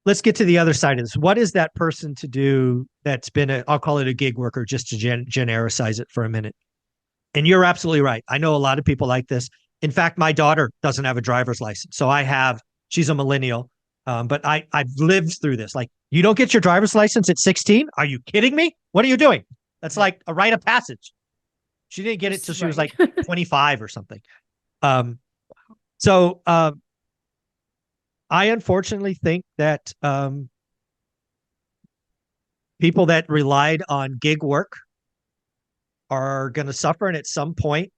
let's get to the other side of this. What is that person to do that's been I'll call it a gig worker just to genericize it for a minute. And you're absolutely right. I know a lot of people like this. In fact, my daughter doesn't have a driver's license. So she's a millennial. But I've lived through this. Like, you don't get your driver's license at 16? Are you kidding me? What are you doing? That's like a rite of passage. She didn't get it till she was like 25 or something. So I unfortunately think that people that relied on gig work are going to suffer. And at some point,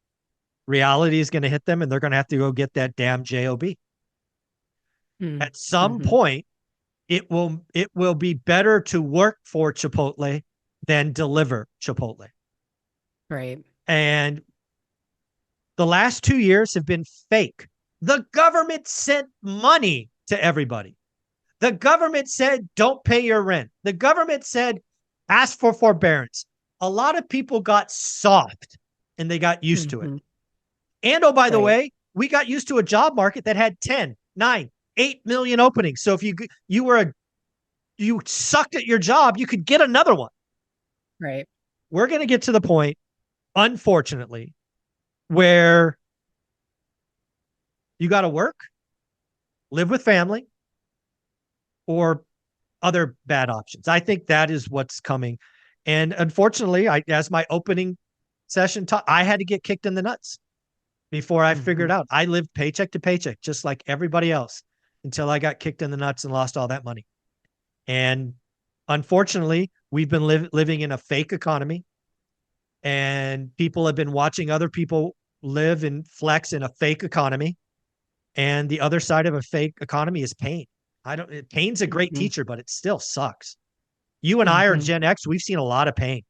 reality is going to hit them and they're going to have to go get that damn job. At some point, it will be better to work for Chipotle than deliver Chipotle. Right. And the last 2 years have been fake. The government sent money to everybody. The government said, don't pay your rent. The government said, ask for forbearance. A lot of people got soft and they got used to it. And oh, by the way, we got used to a job market that had 10, 9, 8 million openings. So if you sucked at your job, you could get another one. Right. We're going to get to the point, unfortunately, where you got to work, live with family, or other bad options. I think that is what's coming. And unfortunately, as my opening session taught, I had to get kicked in the nuts before I figured out. I lived paycheck to paycheck, just like everybody else, until I got kicked in the nuts and lost all that money. And unfortunately, we've been living in a fake economy, and people have been watching other people live and flex in a fake economy. And the other side of a fake economy is pain. Pain's a great teacher, but it still sucks. You and I are Gen X. We've seen a lot of pain.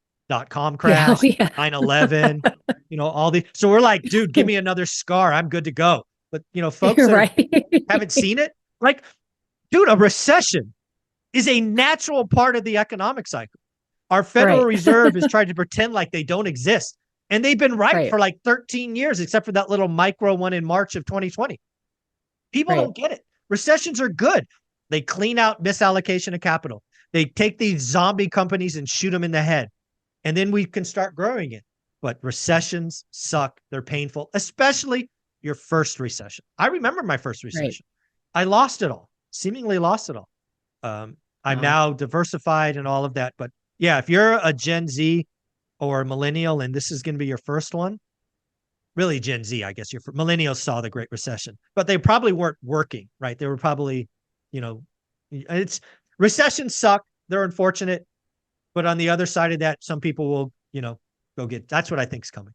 .com crash, 9/11, all the. So we're like, dude, give me another scar. I'm good to go. But, folks that haven't seen it, like, dude, a recession is a natural part of the economic cycle. Our Federal Reserve is trying to pretend like they don't exist. And they've been right for like 13 years, except for that little micro one in March of 2020. People don't get it. Recessions are good. They clean out misallocation of capital. They take these zombie companies and shoot them in the head. And then we can start growing it. But recessions suck. They're painful, especially your first recession. I remember my first recession. I lost it all, seemingly lost it all. I'm now diversified and all of that. But yeah, if you're a Gen Z or a millennial and this is going to be your first one, really Gen Z, I guess millennials saw the Great Recession, but they probably weren't working, right? They were probably, recessions suck. They're unfortunate. But on the other side of that, some people will, go get, that's what I think is coming.